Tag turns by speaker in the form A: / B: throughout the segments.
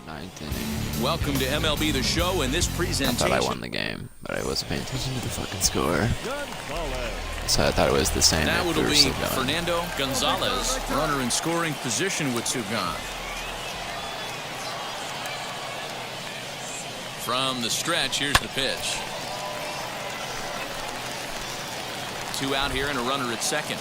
A: Ninth inning.
B: Welcome to MLB The Show in this
A: I
B: presentation.
A: thought I won the game, but I wasn't paying attention to the fucking score. So I thought it was the same.
B: Now
A: if
B: it'll
A: we were
B: be
A: still going.
B: Fernando Gonzalez, runner in scoring position with two gone. From the stretch, here's the pitch. 2 out here and a runner at second.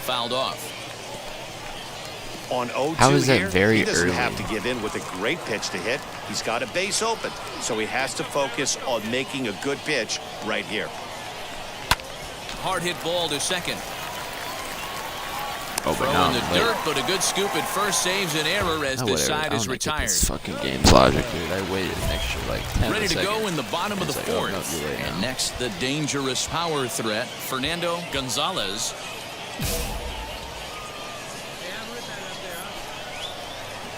B: Fouled off.
C: On 0-2
A: How is that
C: here,
A: very
C: he doesn't
A: early?
C: have to give in with a great pitch to hit. He's got a base open, so he has to focus on making a good pitch right here.
B: Hard hit ball to second.
A: Oh,
B: Throw
A: but now
B: in the
A: I'm late.
B: dirt, but a good scoop at first saves an error as
A: Oh,
B: the
A: whatever.
B: side
A: I
B: is
A: don't get
B: retired.
A: this fucking game's logic, dude. I waited an extra like 10
B: Ready to
A: seconds.
B: go in the bottom of the
A: It's like, oh, no,
B: fourth.
A: you're late
B: And
A: now.
B: next, the dangerous power threat, Fernando Gonzalez.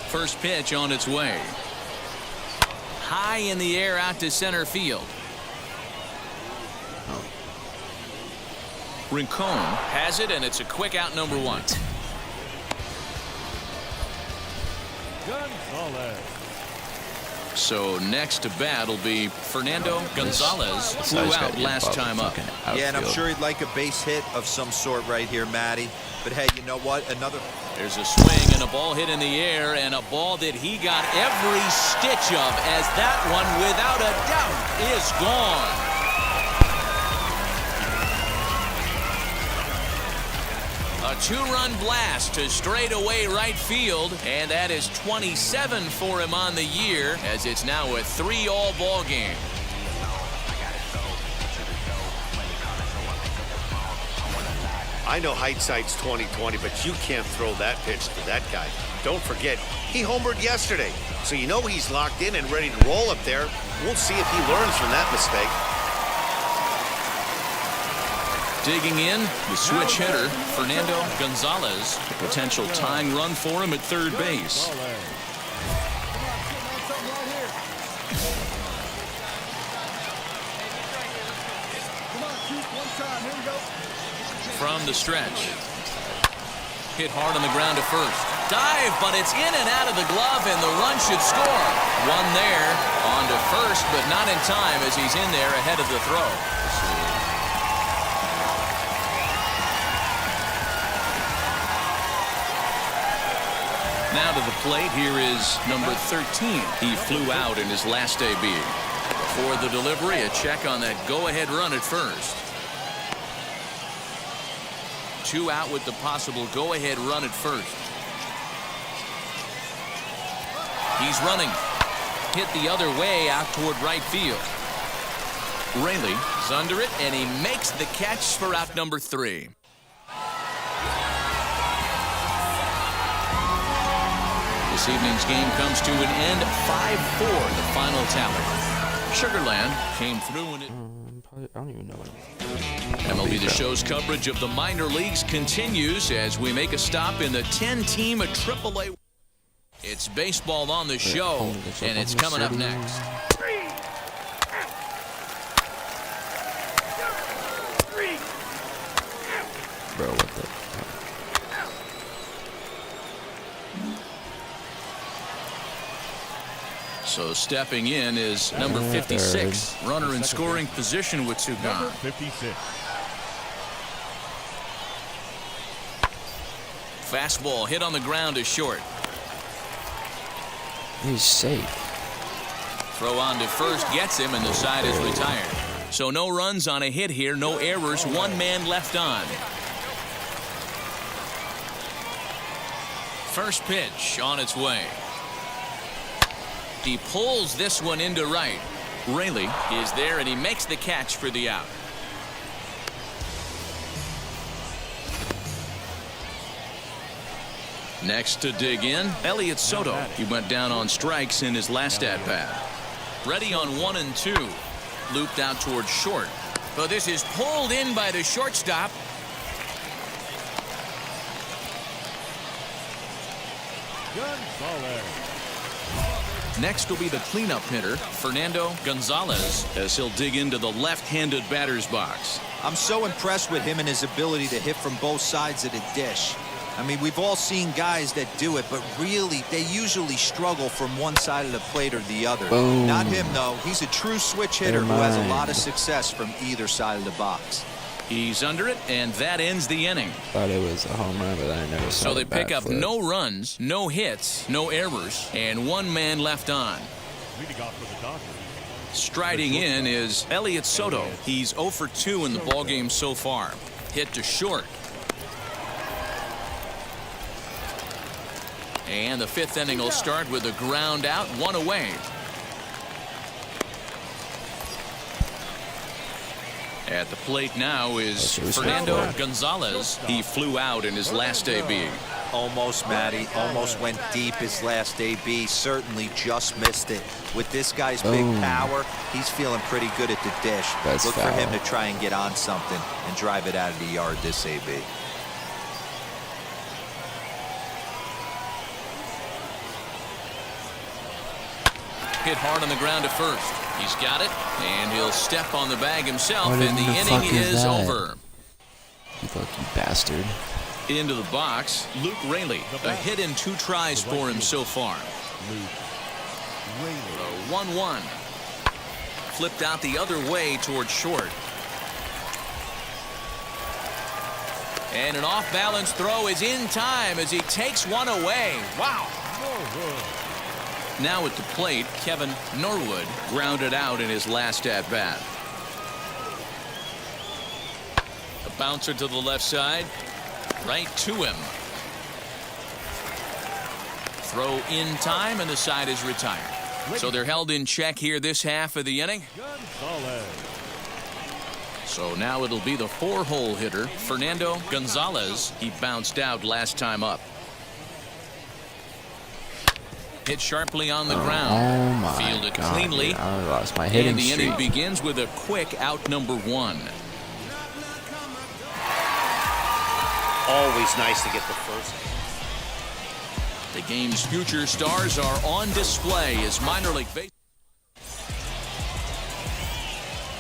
B: First pitch on its way. High in the air out to center field. Rincon has it, and it's a quick out, number one. So next to bat will be Fernando Gonzalez.
A: This
B: Flew
A: guy's
B: out
A: gotta get
B: last
A: above the
B: time up.
A: fucking
D: Yeah, and I'm
A: outfield.
D: sure he'd like a base hit of some sort right here, Matty. But hey, you know what? Another.
B: There's a swing and a ball hit in the air, and a ball that he got every stitch of, as that one, without a doubt, is gone. A 2-run blast to straightaway right field, and that is 27 for him on the year, as it's now a 3-all ball game.
C: I know hindsight's 20/20, but you can't throw that pitch to that guy. Don't forget, he homered yesterday, so you know he's locked in and ready to roll up there. We'll see if he learns from that mistake.
B: Digging in, the switch hitter, Fernando Gonzalez. A potential tying run for him at third base. From the stretch. Hit hard on the ground to first. Dive, but it's in and out of the glove, and the run should score. One there, on to first, but not in time as he's in there ahead of the throw. Now to the plate, here is number 13. He flew out in his last debut. For the delivery, a check on that go-ahead run at first. 2 out with the possible go-ahead run at first. He's running. Hit the other way out toward right field. Raley is under it, and he makes the catch for out number 3. This evening's game comes to an end, 5-4, the final tally. Sugarland came through and it.
A: Probably, I don't even know what
B: MLB The Show's coverage of the minor leagues continues as we make a stop in the 10-team AAA. It's baseball on the show, and it's coming up next.
A: Bro, what the?
B: So stepping in is number 56, runner in scoring position with 2 gone.
E: 56.
B: Fastball hit on the ground is short.
A: He's safe.
B: Throw on to first gets him, and the side is retired. So no runs on a hit here, no errors, 1 man left on. First pitch on its way. He pulls this one into right. Raley is there, and he makes the catch for the out. Next to dig in, Elliot Soto. He went down on strikes in his last at-bat. Ready on 1 and 2. Looped out towards short. But this is pulled in by the shortstop.
E: Gonzalez.
B: Next will be the cleanup hitter, Fernando Gonzalez, as he'll dig into the left-handed batter's box.
D: I'm so impressed with him and his ability to hit from both sides of the dish. I mean, we've all seen guys that do it, but really, they usually struggle from one side of the plate or the other.
A: Boom.
D: Not him, though. He's a true switch hitter who has a lot of success from either side of the box.
B: He's under it, and that ends the inning.
A: Thought it was a home run, but I never saw
B: So they
A: the bat
B: pick up
A: flip.
B: no runs, no hits, no errors, and one man left on. Striding in is Elliot Soto. He's 0 for 2 in the ballgame so far. Hit to short. And the fifth inning will start with a ground out, one away. At the plate now is Fernando Gonzalez. He flew out in his last AB.
D: Almost, Matty. Almost went deep his last AB. Certainly just missed it. With this guy's big power, he's feeling pretty good at the dish.
A: That's
D: Look
A: foul.
D: for him to try and get on something and drive it out of the yard this AB.
B: Hit hard on the ground to first. He's got it, and he'll step on the bag himself,
A: What
B: and the
A: in the
B: inning
A: fuck is
B: is
A: that?
B: over.
A: You lucky bastard.
B: Into the box, Luke Raley. A hit in 2 tries for him so far. The 1-1. Flipped out the other way toward short. And an off-balance throw is in time as he takes one away. Wow. Now at the plate, Kevin Norwood grounded out in his last at-bat. A bouncer to the left side. Right to him. Throw in time, and the side is retired. So they're held in check here this half of the inning. So now it'll be the 4-hole hitter, Fernando Gonzalez. He bounced out last time up. Hit sharply on the ground.
A: Oh my
B: Fielded
A: God,
B: cleanly.
A: dude, I lost my hitting
B: And the inning
A: streak.
B: begins with a quick out number 1.
C: Always nice to get the first.
B: The game's future stars are on display as minor league baseball.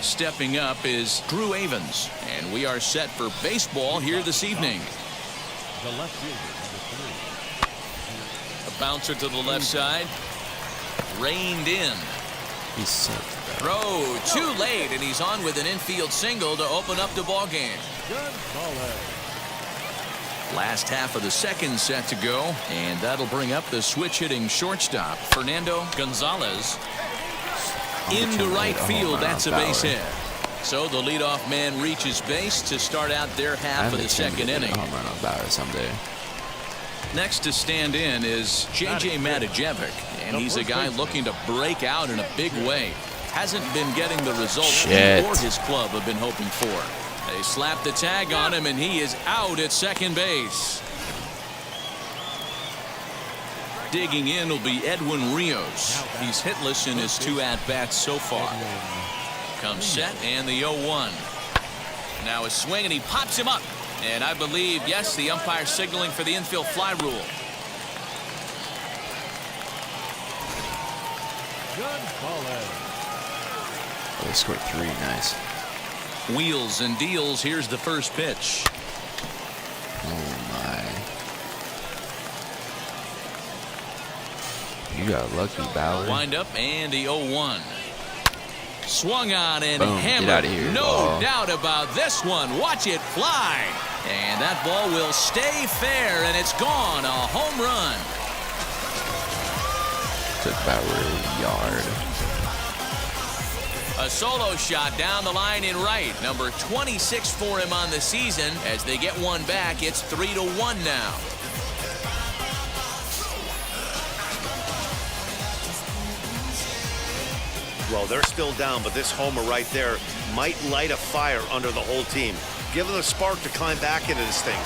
B: Stepping up is Drew Avens, and we are set for baseball here this evening. A bouncer to the left side. Reined in.
A: He's sick.
B: Throw too late, and he's on with an infield single to open up the ball game. Last half of the second set to go, and that'll bring up the switch-hitting shortstop, Fernando Gonzalez. Into right field, that's a base hit. So the leadoff man reaches base to start out their half of the second inning.
A: Home run on Bauer someday.
B: Next to stand in is J.J. Matijevic, and he's a guy looking to break out in a big way. Hasn't been getting the results he or his club have been hoping for. They slap the tag on him, and he is out at second base. Digging in will be Edwin Rios. He's hitless in his 2 at-bats so far. Comes set, and the 0-1. Now a swing, and he pops him up. And I believe, yes, the umpire signaling for the infield fly rule.
A: Oh, they scored 3. Nice.
B: Wheels and deals. Here's the first pitch.
A: Oh my. You got lucky, Bauer.
B: Wind up, and the 0-1. Swung on and
A: Boom.
B: hammered.
A: Get out of here.
B: No doubt about this one. Watch it fly. And that ball will stay fair, and it's gone. A home run.
A: Took Bauer a yard.
B: A solo shot down the line in right. Number 26 for him on the season. As they get one back, it's 3-1 now.
C: Well, they're still down, but this homer right there might light a fire under the whole team. Give them a spark to climb back into this thing.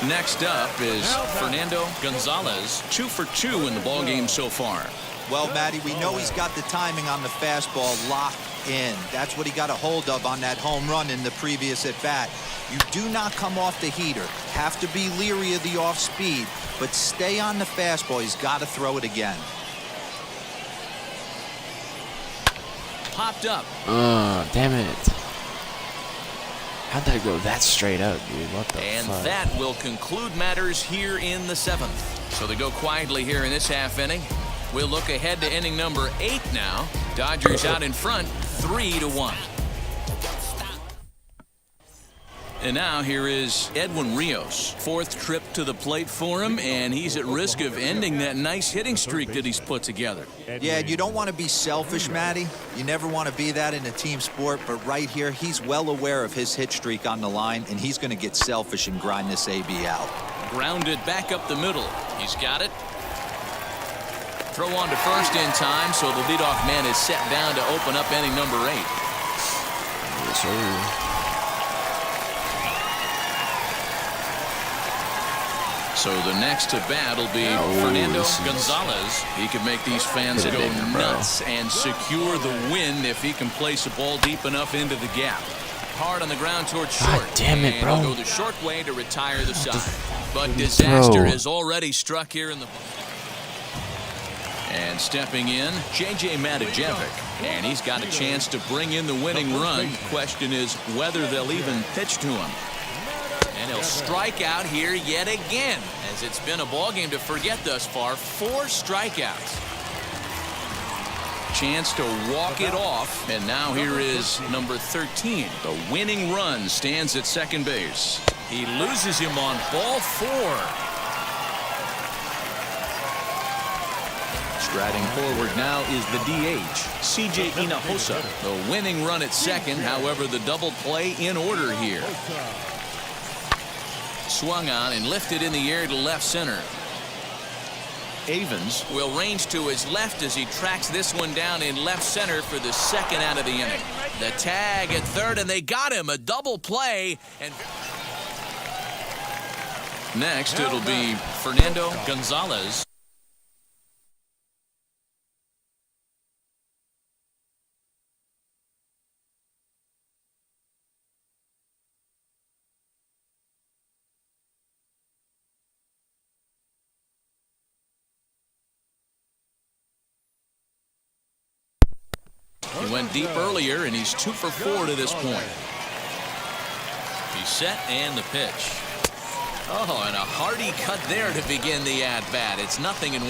B: Next up is Fernando Gonzalez, 2 for 2 in the ballgame so far.
D: Well, Matty, we know he's got the timing on the fastball locked in. That's what he got a hold of on that home run in the previous at-bat. You do not come off the heater. Have to be leery of the off speed, but stay on the fastball. He's got to throw it again.
B: Popped up.
A: Damn it. How'd that go that straight up, dude? What the
B: And
A: fuck?
B: that will conclude matters here in the 7th. So they go quietly here in this half inning. We'll look ahead to inning number 8 now. Dodgers out in front, 3-1. And now here is Edwin Rios. 4th trip to the plate for him, and he's at risk of ending that nice hitting streak that he's put together.
D: Yeah, you don't want to be selfish, Matty. You never want to be that in a team sport, but right here, he's well aware of his hit streak on the line, and he's going to get selfish and grind this AB out.
B: Grounded back up the middle. He's got it. Throw on to first in time, so the leadoff man is set down to open up inning number 8.
A: Yes, sir.
B: So the next to bat will be Fernando Gonzalez. He could make these fans go nuts and secure the win if he can place the ball deep enough into the gap. Hard on the ground towards short.
A: God damn it, bro.
B: And he'll go the short way to retire the side. But disaster has already struck here in the... And stepping in, J.J. Matijevic. And he's got a chance to bring in the winning run. Question is whether they'll even pitch to him. And he'll strike out here yet again, as it's been a ball game to forget thus far. 4 strikeouts. Chance to walk it off, and now here is number 13. The winning run stands at second base. He loses him on ball 4. Striding forward now is the DH, C.J. Hinojosa. The winning run at second, however, the double play in order here. Swung on and lifted in the air to left center. Avens will range to his left as he tracks this one down in left center for the second out of the inning. The tag at third, and they got him. A double play. And next, it'll be Fernando Gonzalez. He went deep earlier, and he's 2 for 4 to this point. He's set, and the pitch. Oh, and a hearty cut there to begin the at-bat. It's 0-1.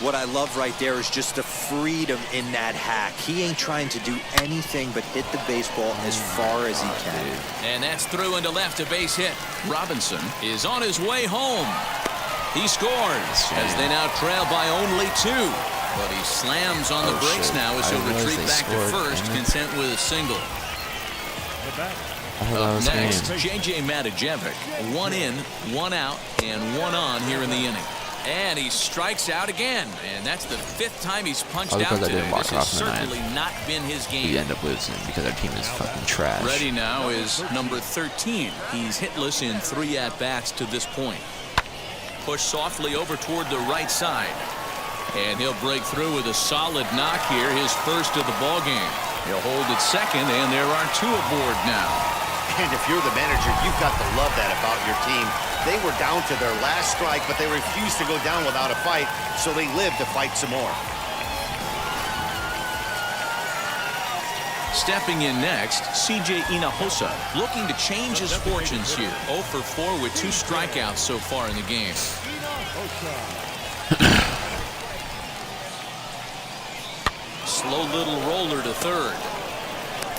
E: What I love right there is just the freedom in that hack. He ain't trying to do anything but hit the baseball as far as he can.
B: And that's through into left, a base hit. Robinson is on his way home. He scores as they now trail by only 2. But he slams on the brakes now as he'll retreat back to first, content with a single. Up next, J.J. Matijevic. 1 in, 1 out, and 1 on here in the inning. And he strikes out again. And that's the 5th time he's punched out today. This has certainly not been his game.
A: We end up losing because our team is fucking trash.
B: Ready now is number 13. He's hitless in 3 at-bats to this point. Push softly over toward the right side. And he'll break through with a solid knock here, his first of the ball game. He'll hold at second, and there are 2 aboard now.
C: And if you're the manager, you've got to love that about your team. They were down to their last strike, but they refused to go down without a fight, so they lived to fight some more.
B: Stepping in next, C.J. Hinojosa, looking to change his fortunes here. 0 for 4 with 2 strikeouts so far in the game. Slow little roller to third.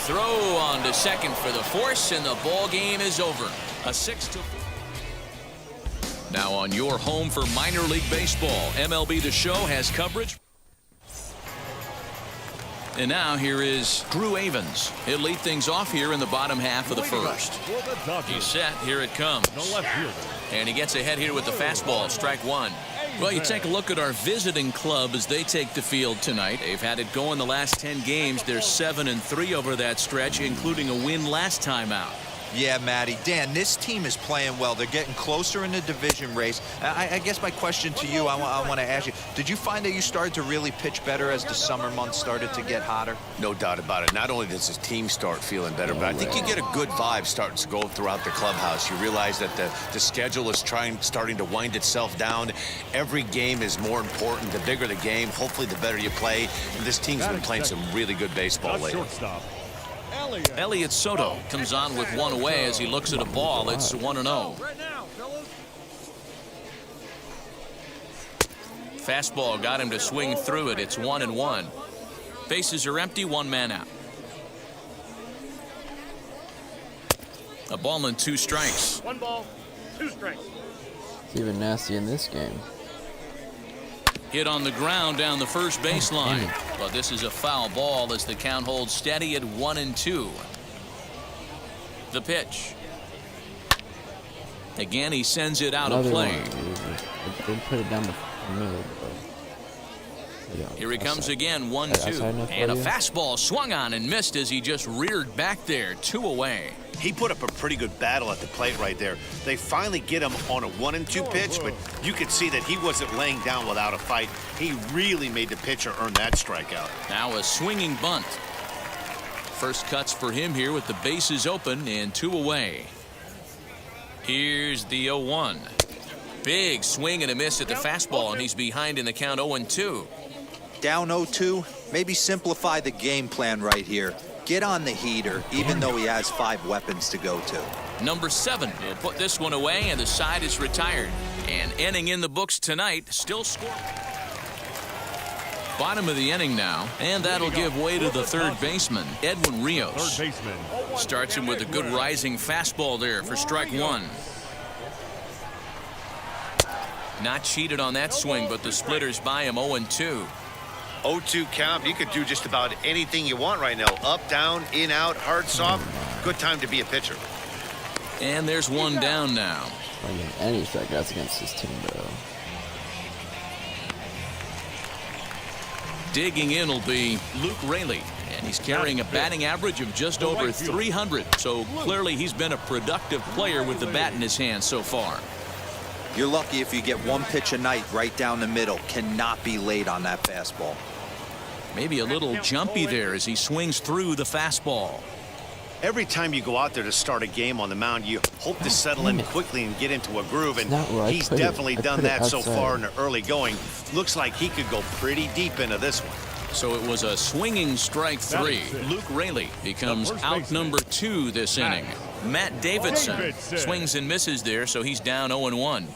B: Throw on to second for the force, and the ball game is over. A 6-4. Now on your home for minor league baseball, MLB The Show has coverage. And now here is Drew Avens. He'll lead things off here in the bottom half of the first. He's set. Here it comes. And he gets ahead here with the fastball. Strike 1. Well, you take a look at our visiting club as they take the field tonight. They've had it going the last 10 games. They're 7-3 over that stretch, including a win last time out.
D: Yeah, Matty. Dan, this team is playing well. They're getting closer in the division race. I guess my question to you, I want to ask you, did you find that you started to really pitch better as the summer months started to get hotter?
C: No doubt about it. Not only does his team start feeling better, but I think you get a good vibe starting to go throughout the clubhouse. You realize that the schedule is starting to wind itself down. Every game is more important. The bigger the game, hopefully the better you play. And this team's been playing some really good baseball lately.
B: Elliot Soto comes on with one away as he looks at a ball. It's 1-0. Fastball got him to swing through it. It's 1-1. Bases are empty, one man out. A ball and 2 strikes.
F: 1 ball, 2 strikes.
A: It's even nasty in this game.
B: Hit on the ground down the first baseline. But this is a foul ball as the count holds steady at 1-2. The pitch. Again, he sends it out of play.
A: They put it down the middle.
B: Here he comes again, 1-2. And a fastball swung on and missed as he just reared back there, 2 away.
C: He put up a pretty good battle at the plate right there. They finally get him on a 1-2 pitch, but you could see that he wasn't laying down without a fight. He really made the pitcher earn that strikeout.
B: Now a swinging bunt. First cuts for him here with the bases open and 2 away. Here's the 0-1. Big swing and a miss at the fastball, and he's behind in the count 0-2.
D: Down 0-2, maybe simplify the game plan right here. Get on the heater, even though he has 5 weapons to go to.
B: Number 7 will put this one away, and the side is retired. And inning in the books tonight, still scoring. Bottom of the inning now, and that'll give way to the third baseman, Edwin Rios. Starts him with a good rising fastball there for strike 1. Not cheated on that swing, but the splitters by him 0-2.
C: 0-2 count. You could do just about anything you want right now. Up, down, in, out, hard, soft. Good time to be a pitcher.
B: And there's one down now.
A: Not getting any strikeouts against this team, though.
B: Digging in will be Luke Raley, and he's carrying a batting average of just over 300. So clearly he's been a productive player with the bat in his hand so far.
D: You're lucky if you get 1 pitch a night right down the middle. Cannot be late on that fastball.
B: Maybe a little jumpy there as he swings through the fastball.
C: Every time you go out there to start a game on the mound, you hope to settle in quickly and get into a groove, and he's definitely done that so far in the early going. Looks like he could go pretty deep into this one.
B: So it was a swinging strike 3. Luke Raley becomes out number 2 this inning. Matt Davidson swings and misses there, so he's down 0-1.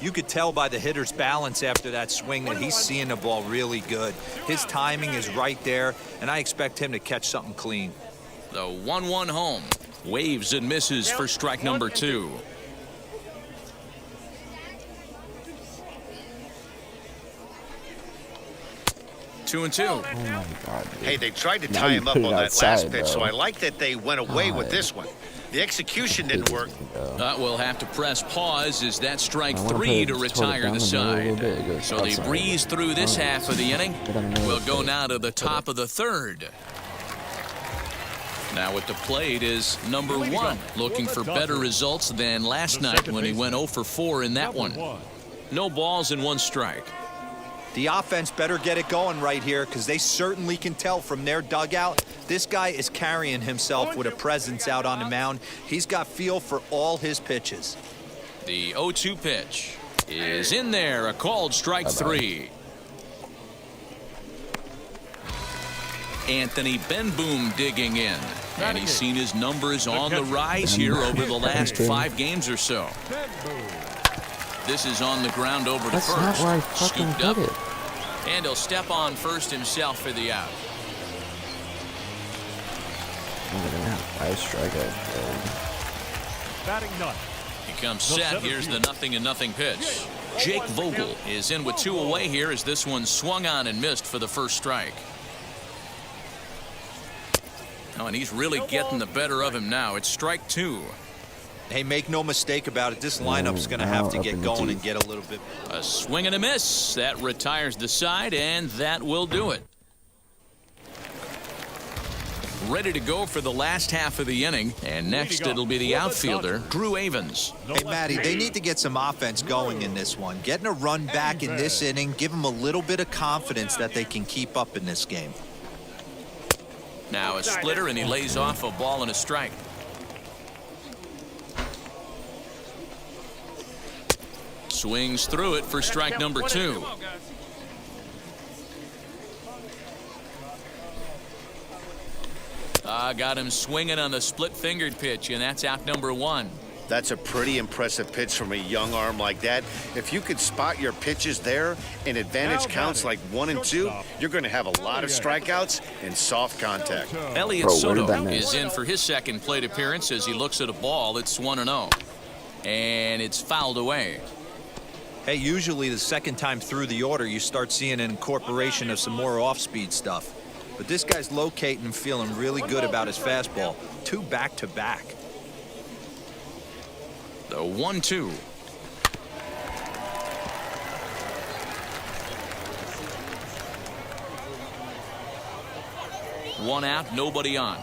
D: You could tell by the hitter's balance after that swing that he's seeing the ball really good. His timing is right there, and I expect him to catch something clean.
B: The 1-1 home. Waves and misses for strike number 2. Two and 2.
A: Oh my God, dude.
C: Hey, they tried to
A: Now
C: tie
A: you
C: him up
A: put
C: on
A: it
C: that
A: outside,
C: last pitch, so
A: though.
C: I like that they went away with this one. The execution didn't work.
B: We'll have to press pause as that strike
A: I wanna
B: 3 to
A: put it toward
B: retire
A: down
B: the
A: the middle a little
B: side.
A: bit. It goes
B: So they
A: outside.
B: breeze through this half of the inning.
A: Get on the middle
B: We'll
A: of
B: go
A: it.
B: now to the top of the third. Now at the plate is number 1, looking for better results than last night when he went 0 for 4 in that one. No balls and 1 strike.
D: The offense better get it going right here, because they certainly can tell from their dugout. This guy is carrying himself with a presence out on the mound. He's got feel for all his pitches.
B: The 0-2 pitch is in there, a called strike 3. Anthony Benboom digging in, and he's seen his numbers on the rise here over the last 5 games or so. This is on the ground over to
A: That's
B: first.
A: not where I fucking
B: Scooped
A: hit
B: up,
A: it.
B: and he'll step on first himself for the out.
A: I strike out.
F: Batting none.
B: He comes set. Here's the 0-0 pitch. Jake Vogel is in with 2 away here as this one swung on and missed for the first strike. Oh, and he's really getting the better of him now. It's strike 2.
D: Hey, make no mistake about it. This lineup's going to have to get going and get a little bit.
B: A swing and a miss. That retires the side, and that will do it. Ready to go for the last half of the inning. And next it'll be the outfielder, Drew Avens.
D: Hey, Matty, they need to get some offense going in this one. Getting a run back in this inning, give them a little bit of confidence that they can keep up in this game.
B: Now a splitter, and he lays off a ball and a strike. Swings through it for strike number 2. Got him swinging on the split-fingered pitch, and that's out number 1.
C: That's a pretty impressive pitch from a young arm like that. If you could spot your pitches there in advantage counts like 1 and 2, you're going to have a lot of strikeouts and soft contact.
B: Elliot Soto is in for his second plate appearance as he looks at a ball. It's 1-0. And it's fouled away.
D: Hey, usually the second time through the order, you start seeing an incorporation of some more off-speed stuff. But this guy's locating and feeling really good about his fastball. 2 back-to-back.
B: The 1-2. One out, nobody on.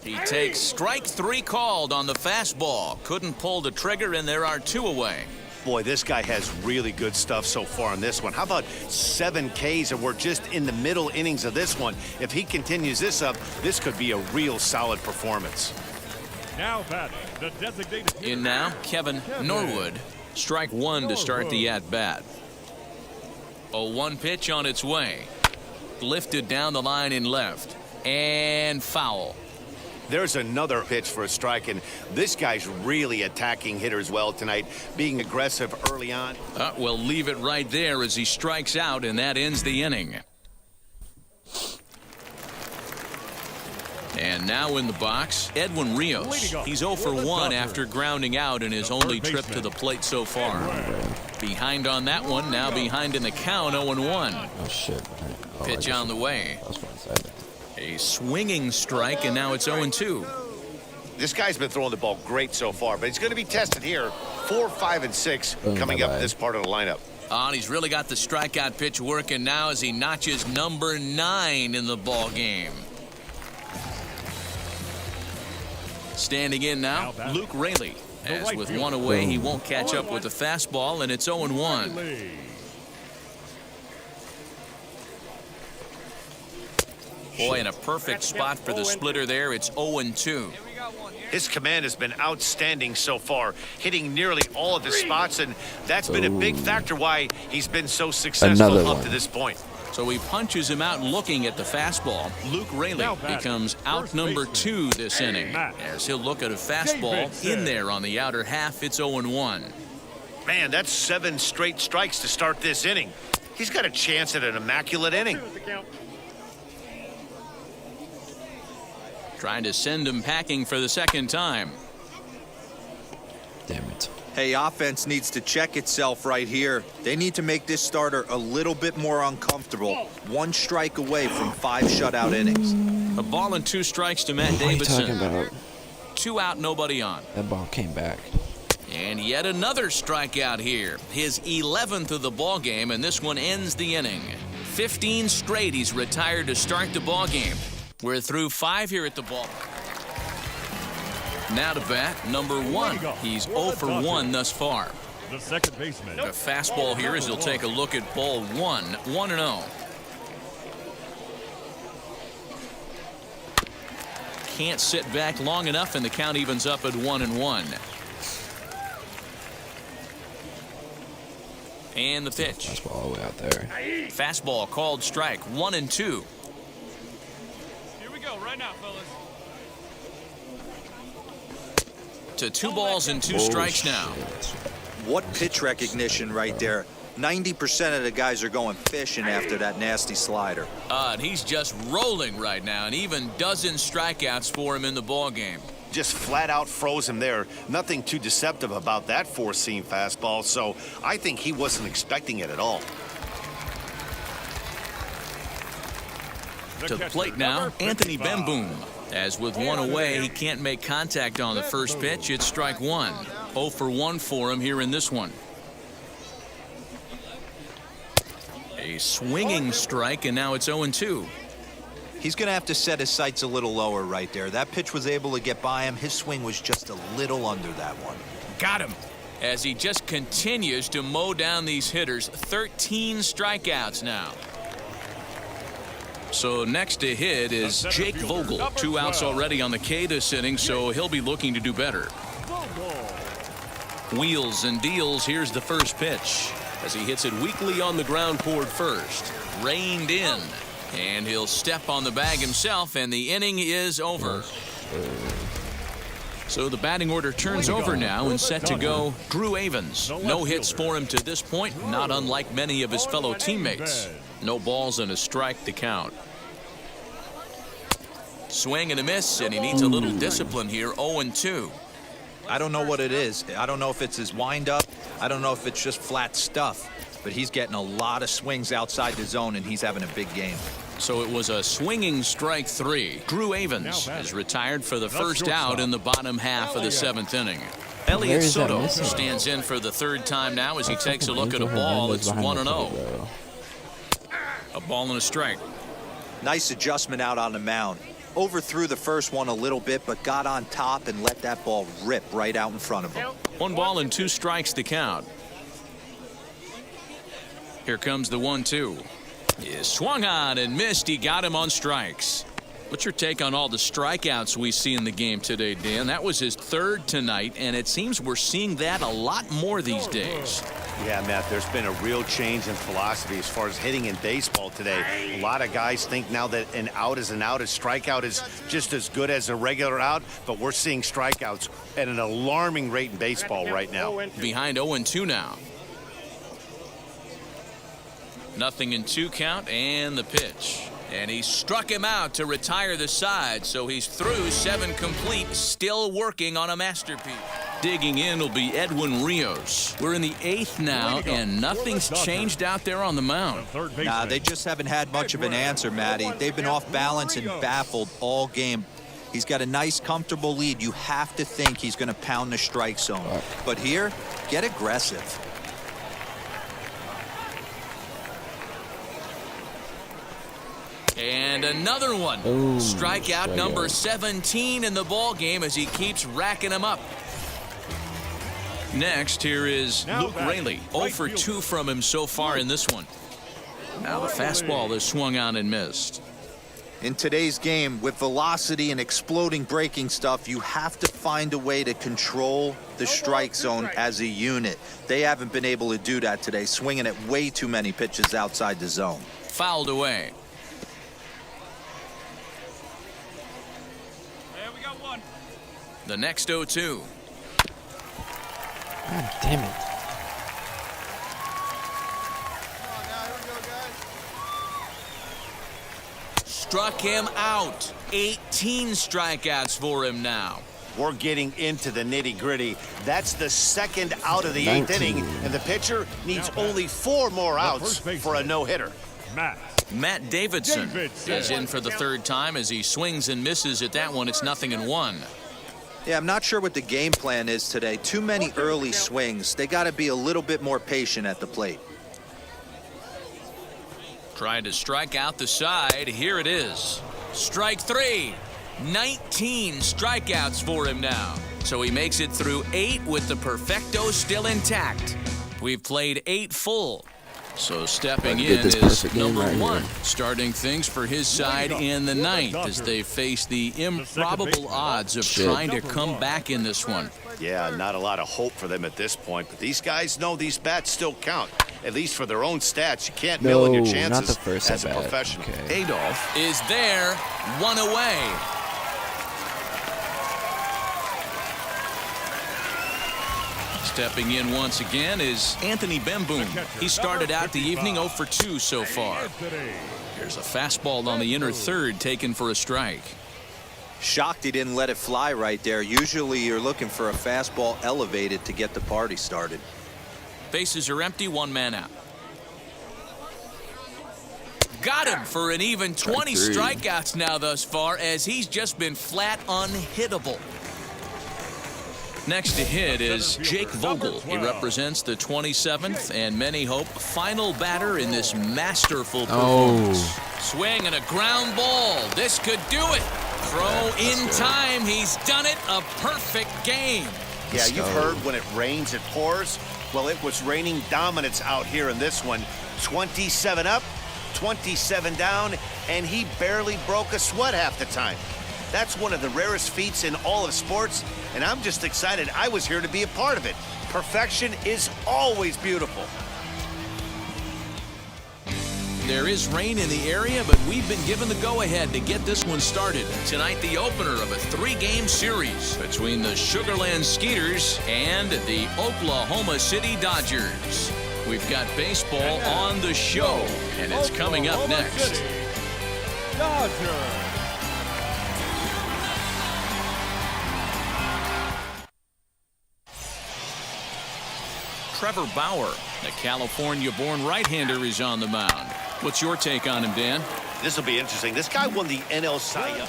B: He takes strike 3 called on the fastball. Couldn't pull the trigger, and there are 2 away.
C: Boy, this guy has really good stuff so far on this one. How about 7 Ks, and we're just in the middle innings of this one. If he continues this up, this could be a real solid performance.
F: Now batting, the designated hitter.
B: In now, Kevin Norwood. Strike 1 to start the at-bat. A 1 pitch on its way. Lifted down the line in left. And foul.
C: There's another pitch for a strike, and this guy's really attacking hitters well tonight, being aggressive early on.
B: We'll leave it right there as he strikes out, and that ends the inning. And now in the box, Edwin Rios. He's 0 for 1 after grounding out in his only trip to the plate so far. Behind on that one, now behind in the count, 0-1.
A: Oh, shit. Oh,
B: Pitch on the way.
A: That's what I said.
B: A swinging strike, and now it's 0-2.
C: This guy's been throwing the ball great so far, but he's going to be tested here. 4, 5, and 6 coming up in this part of the lineup.
B: And he's really got the strikeout pitch working now as he notches number 9 in the ball game. Standing in now, Luke Raley. As with 1 away, he won't catch up with the fastball, and it's 0-1. Boy, in a perfect spot for the splitter there. It's 0-2.
C: His command has been outstanding so far, hitting nearly all of his spots, and that's been a big factor why he's been so successful up to this point.
B: So he punches him out looking at the fastball. Luke Raley becomes out number 2 this inning, as he'll look at a fastball in there on the outer half. It's 0-1.
C: Man, that's 7 straight strikes to start this inning. He's got a chance at an immaculate inning.
B: Trying to send him packing for the second time.
A: Damn it.
D: Hey, offense needs to check itself right here. They need to make this starter a little bit more uncomfortable. 1 strike away from 5 shutout innings.
B: A ball and 2 strikes to Matt
A: What are you
B: Davidson.
A: talking about?
B: 2 out, nobody on.
A: That ball came back.
B: And yet another strikeout here. His 11th of the ball game, and this one ends the inning. 15 straight he's retired to start the ball game. We're through 5 here at the ball. Now to bat, number 1. He's 0 for 1 thus far.
F: The second baseman.
B: The fastball here as he'll take a look at ball 1. 1-0. Can't sit back long enough, and the count evens up at 1-1. And the pitch.
A: Fastball all the way out there.
B: Fastball called strike. 1-2.
F: Right now, fellas.
B: To 2 balls and 2 strikes now.
D: What pitch recognition right there. 90% of the guys are going fishing after that nasty slider.
B: And he's just rolling right now, and even dozen strikeouts for him in the ball game.
C: Just flat out froze him there. Nothing too deceptive about that 4-seam fastball, so I think he wasn't expecting it at all.
B: To the plate now, Anthony Bemboom. As with 1 away, he can't make contact on the first pitch. It's strike 1. 0 for 1 for him here in this one. A A swinging strike, and now it's 0-2.
D: He's going to have to set his sights a little lower right there. That pitch was able to get by him. His swing was just a little under that one.
B: Got him. As he just continues to mow down these hitters. 13 strikeouts now. So next to hit is Jake Vogel. 2 outs already on the K this inning, so he'll be looking to do better. Wheels and deals. Here's the first pitch as he hits it weakly on the ground toward first. Reined in. And he'll step on the bag himself, and the inning is over. So the batting order turns over now, and set to go Drew Avans. No hits for him to this point, not unlike many of his fellow teammates. No balls and a strike to count. Swing and a miss, and he needs a little discipline here. 0-2.
D: I don't know what it is. I don't know if it's his windup. I don't know if it's just flat stuff. But he's getting a lot of swings outside the zone, and he's having a big game.
B: So it was a swinging strike 3. Drew Avans is retired for the first out in the bottom half of the 7th inning. Elliot Soto stands in for the 3rd time now as he takes a look at a ball. It's 1-0. A ball and a strike.
D: Nice adjustment out on the mound. Overthrew the first one a little bit, but got on top and let that ball rip right out in front of him.
B: 1 ball and 2 strikes to count. Here comes the 1-2. He swung on and missed. He got him on strikes. What's your take on all the strikeouts we see in the game today, Dan? That was his 3rd tonight, and it seems we're seeing that a lot more these days.
C: Yeah, Matt, there's been a real change in philosophy as far as hitting in baseball today. A lot of guys think now that an out is an out. A strikeout is just as good as a regular out, but we're seeing strikeouts at an alarming rate in baseball right now.
B: Behind 0-2 now. 0-2 count, and the pitch. And he struck him out to retire the side, so he's through 7 complete, still working on a masterpiece. Digging in will be Edwin Rios. We're in the 8th now, and nothing's changed out there on the mound.
D: Nah, they just haven't had much of an answer, Matty. They've been off balance and baffled all game. He's got a nice, comfortable lead. You have to think he's going to pound the strike zone. But here, get aggressive.
B: And another one. Strikeout number 17 in the ball game as he keeps racking them up. Next, here is Luke Raley. 0 for 2 from him so far in this one. Now the fastball is swung on and missed.
D: In today's game, with velocity and exploding breaking stuff, you have to find a way to control the strike zone as a unit. They haven't been able to do that today, swinging at way too many pitches outside the zone.
B: Fouled away. The next 0-2.
A: God damn it.
B: Struck him out. 18 strikeouts for him now.
C: We're getting into the nitty-gritty. That's the 2nd out of the 8th inning, and the pitcher needs only 4 more outs for a no-hitter.
B: Matt Davidson is in for the 3rd time as he swings and misses at that one. It's 0-1.
D: Yeah, I'm not sure what the game plan is today. Too many early swings. They got to be a little bit more patient at the plate.
B: Trying to strike out the side. Here it is. Strike 3. 19 strikeouts for him now. So he makes it through 8 with the perfecto still intact. We've played 8 full. So stepping in is number 1, starting things for his side in the 9th as they face the improbable odds of trying to come back in this one.
C: Yeah, not a lot of hope for them at this point, but these guys know these bats still count, at least for their own stats. You can't mill in your chances
A: not the first
C: as a professional.
A: Okay.
B: Adolph is there, 1 away. Stepping in once again is Anthony Bemboom. He started out the evening 0 for 2 so far. Here's a fastball on the inner 3rd taken for a strike.
D: Shocked he didn't let it fly right there. Usually you're looking for a fastball elevated to get the party started.
B: Bases are empty, 1 man out. Got him for an even 20 strikeouts now thus far as he's just been flat unhittable. Next to hit is Jake Vogel. He represents the 27th and many hope final batter in this masterful performance. Swing and a ground ball. This could do it. Throw in time. He's done it. A perfect game.
C: Yeah, you've heard when it rains, it pours. Well, it was raining dominance out here in this one. 27 up, 27 down, and he barely broke a sweat half the time. That's one of the rarest feats in all of sports, and I'm just excited I was here to be a part of it. Perfection is always beautiful.
B: There is rain in the area, but we've been given the go-ahead to get this one started. Tonight, the opener of a 3-game series between the Sugar Land Skeeters and the Oklahoma City Dodgers. We've got baseball on the show, and it's coming up next.
F: Dodgers.
B: Trevor Bauer, the California-born right-hander, is on the mound. What's your take on him, Dan?
C: This will be interesting. This guy won the NL Cy Young.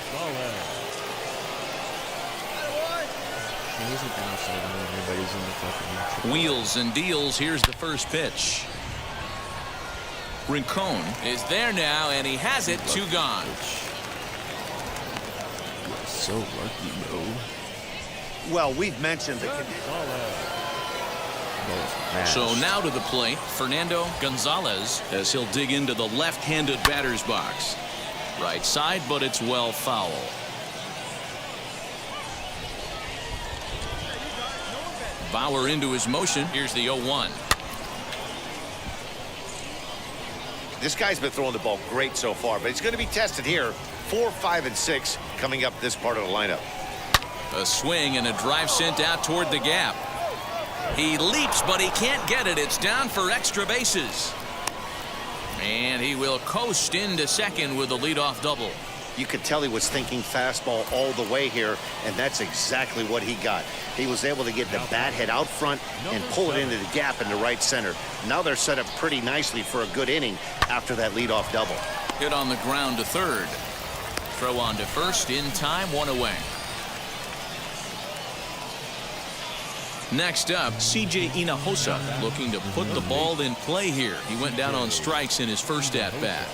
B: Wheels and deals. Here's the first pitch. Rincon is there now, and he has it. 2 gone.
A: So lucky, bro.
C: Well, we've mentioned the
B: So now to the plate, Fernando Gonzalez, as he'll dig into the left-handed batter's box. Right side, but it's well foul. Bauer into his motion. Here's the 0-1.
C: This guy's been throwing the ball great so far, but he's going to be tested here. 4, 5, and 6 coming up this part of the lineup.
B: A swing and a drive sent out toward the gap. He leaps, but he can't get it. It's down for extra bases. And he will coast into second with a leadoff double.
C: You could tell he was thinking fastball all the way here, and that's exactly what he got. He was able to get the bat head out front and pull it into the gap in the right center. Now they're set up pretty nicely for a good inning after that leadoff double.
B: Hit on the ground to third. Throw on to first in time, 1 away. Next up, C.J. Hinojosa looking to put the ball in play here. He went down on strikes in his first at-bat.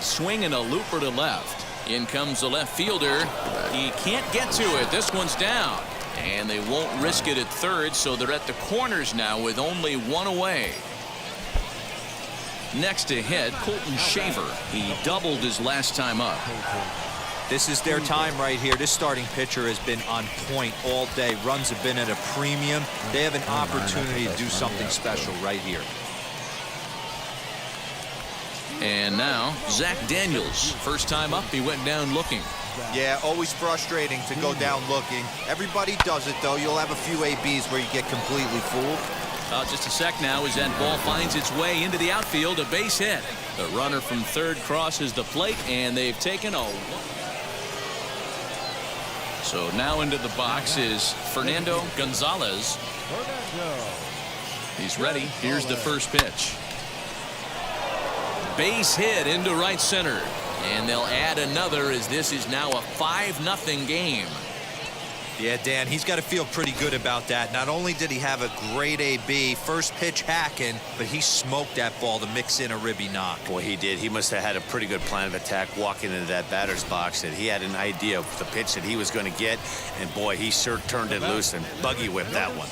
B: Swing and a looper to left. In comes the left fielder. He can't get to it. This one's down. And they won't risk it at third, so they're at the corners now with only 1 away. Next to hit, Colton Shaver. He doubled his last time up.
E: This is their time right here. This starting pitcher has been on point all day. Runs have been at a premium. They have an opportunity to do something special right here.
B: And now, Zach Daniels. First time up, he went down looking.
D: Yeah, always frustrating to go down looking. Everybody does it, though. You'll have a few ABs where you get completely fooled.
B: Just a sec now as that ball finds its way into the outfield. A base hit. The runner from third crosses the plate, and they've taken a... So now into the box is Fernando Gonzalez. He's ready. Here's the first pitch. Base hit into right center. And they'll add another as this is now a 5-0 game.
E: Yeah, Dan, he's got to feel pretty good about that. Not only did he have a great AB, first pitch hacking, but he smoked that ball to mix in a ribby knock.
C: Boy, he did. He must have had a pretty good plan of attack walking into that batter's box, and he had an idea of the pitch that he was going to get, and boy, he sure turned it loose and buggy whipped that one.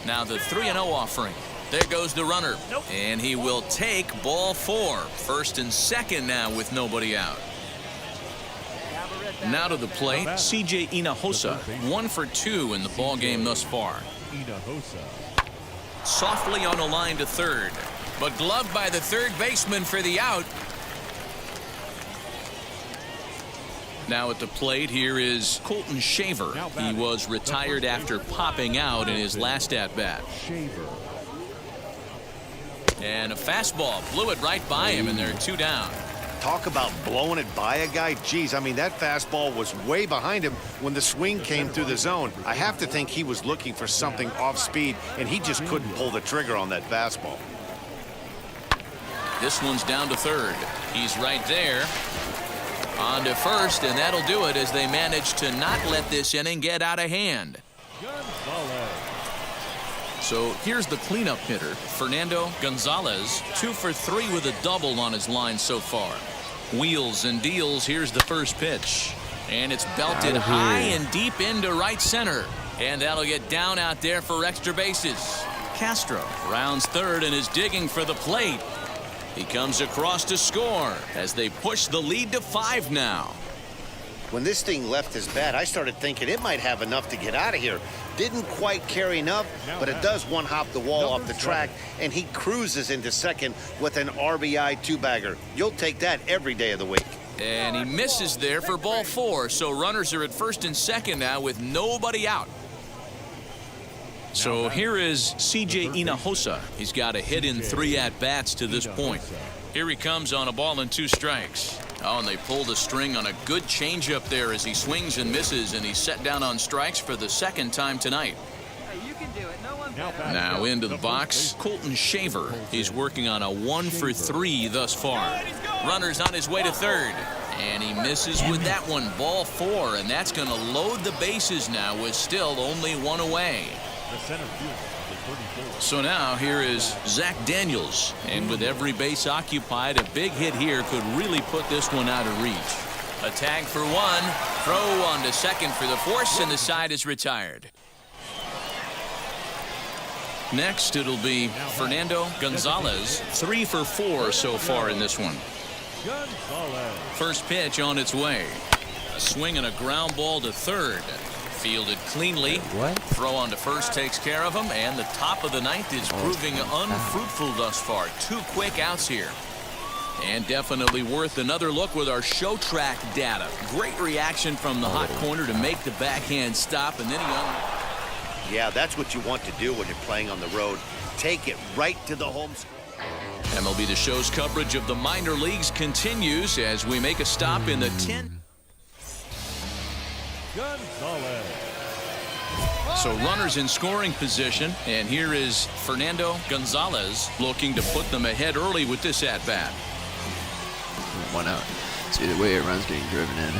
B: Now the 3-0 offering. There goes the runner. And he will take ball 4. First and second now with nobody out. Now to the plate, C.J. Hinojosa. 1 for 2 in the ball game thus far. Softly on a line to third, but gloved by the third baseman for the out. Now at the plate, here is Colton Shaver. He was retired after popping out in his last at-bat. And a fastball blew it right by him, and they're 2 down.
C: Talk about blowing it by a guy. Geez, I mean, that fastball was way behind him when the swing came through the zone. I have to think he was looking for something off speed, and he just couldn't pull the trigger on that fastball.
B: This one's down to third. He's right there. On to first, and that'll do it as they manage to not let this inning get out of hand.
F: Gonzalez.
B: So here's the cleanup hitter, Fernando Gonzalez, 2 for 3 with a double on his line so far. Wheels and deals. Here's the first pitch. And it's belted high and deep into right center. And that'll get down out there for extra bases. Castro rounds third and is digging for the plate. He comes across to score as they push the lead to 5 now.
C: When this thing left his bat, I started thinking it might have enough to get out of here. Didn't quite carry enough, but it does one-hop the wall off the track, and he cruises into second with an RBI two-bagger. You'll take that every day of the week.
B: And he misses there for ball 4, so runners are at first and second now with nobody out. So here is C.J. Hinojosa. He's got a hit in 3 at-bats to this point. Here he comes on a ball and 2 strikes. Oh, and they pull the string on a good changeup there as he swings and misses, and he's set down on strikes for the second time tonight. Now into the box, Colton Shaver. He's working on a 1 for 3 thus far. Runner's on his way to third, and he misses with that one. Ball 4, and that's going to load the bases now with still only 1 away. So now here is Zach Daniels, and with every base occupied, a big hit here could really put this one out of reach. A tag for 1, throw on to second for the force, and the side is retired. Next it'll be Fernando Gonzalez, 3 for 4 so far in this one. First pitch on its way. A swing and a ground ball to third. Fielded cleanly. Throw on to first takes care of him, and the top of the 9th is proving unfruitful thus far. 2 quick outs here. And definitely worth another look with our show track data. Great reaction from the hot corner to make the backhand stop, and then he
C: Yeah, that's what you want to do when you're playing on the road. Take it right to the home square.
B: MLB The Show's coverage of the minor leagues continues as we make a stop in the 10.
F: Gonzalez.
B: So runners in scoring position, and here is Fernando Gonzalez looking to put them ahead early with this at-bat.
A: 1 out. So either way, a run's getting driven in.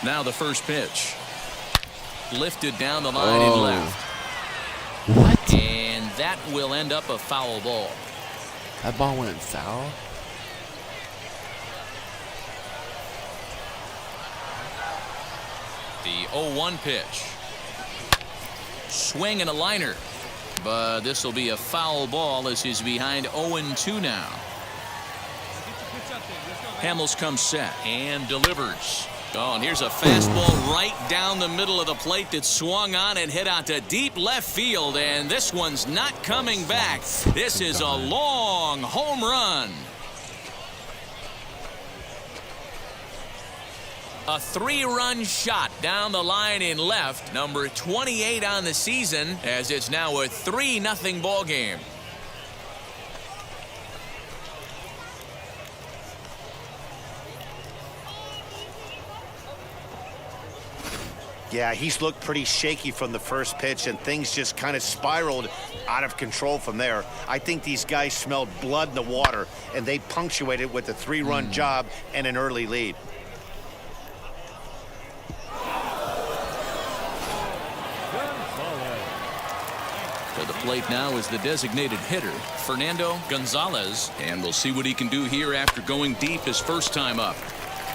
B: Now the first pitch. Lifted down the line and left.
A: What?
B: And that will end up a foul ball.
A: That ball went foul?
B: The 0-1 pitch. Swing and a liner. But this will be a foul ball as he's behind 0-2 now. Hamels comes set and delivers. Oh, and here's a fastball right down the middle of the plate that swung on and hit out to deep left field, and this one's not coming back. This is a long home run. A 3-run shot down the line in left, number 28 on the season, as it's now a 3-0 ball game.
C: Yeah, he's looked pretty shaky from the first pitch, and things just kind of spiraled out of control from there. I think these guys smelled blood in the water, and they punctuated with a 3-run job and an early lead.
B: To the plate now is the designated hitter, Fernando Gonzalez, and we'll see what he can do here after going deep his first time up.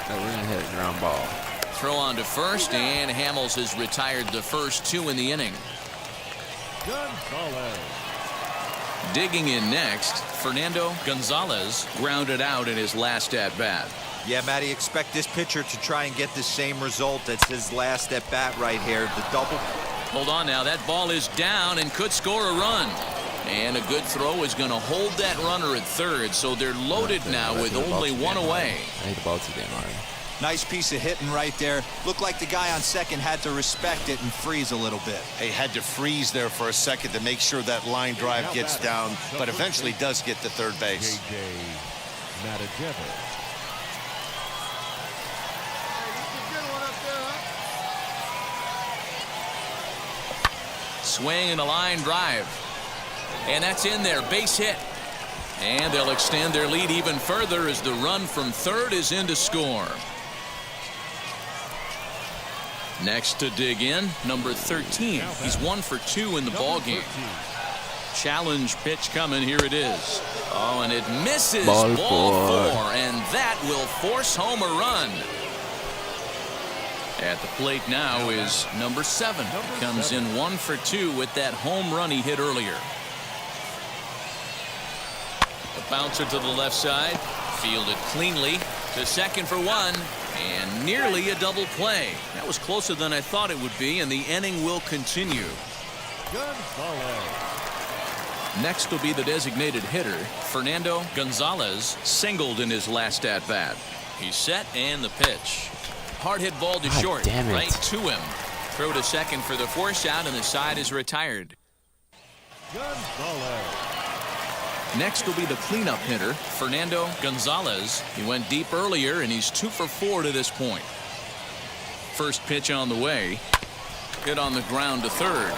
A: No, we're going to hit a ground ball.
B: Throw on to first, and Hamels has retired the first 2 in the inning.
F: Gonzalez.
B: Digging in next, Fernando Gonzalez grounded out in his last at-bat.
E: Yeah, Matty, expect this pitcher to try and get the same result. That's his last at-bat right here. The double.
B: Hold on now, that ball is down and could score a run. And a good throw is going to hold that runner at third, so they're loaded now with only 1 away.
A: I hit the ball too damn hard.
E: Nice piece of hitting right there. Looked like the guy on second had to respect it and freeze a little bit.
C: He had to freeze there for a second to make sure that line drive gets down, but eventually does get to third base.
F: J.J. Matajevic.
B: Swing and a line drive. And that's in there, base hit. And they'll extend their lead even further as the run from third is in to score. Next to dig in, number 13. He's 1 for 2 in the ball game. Challenge pitch coming. Here it is. Oh, and it misses.
A: Ball
B: four, and that will force home a run. At the plate now is number 7. Comes in 1 for 2 with that home run he hit earlier. The bouncer to the left side, fielded cleanly to second for 1, and nearly a double play. That was closer than I thought it would be, and the inning will continue. Next will be the designated hitter, Fernando Gonzalez, singled in his last at-bat. He's set, and the pitch. Hard hit ball to short,
A: damn it.
B: right to him. Throw to second for the force out, and the side is retired. Next will be the cleanup hitter, Fernando Gonzalez. He went deep earlier, and he's 2 for 4 to this point. First pitch on the way. Hit on the ground to third.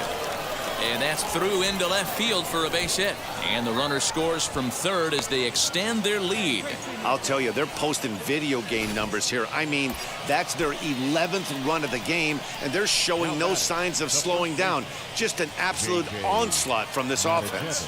B: And that's through into left field for a base hit. And the runner scores from third as they extend their lead.
C: I'll tell you, they're posting video game numbers here. I mean, that's their 11th run of the game, and they're showing no signs of slowing down. Just an absolute onslaught from this offense.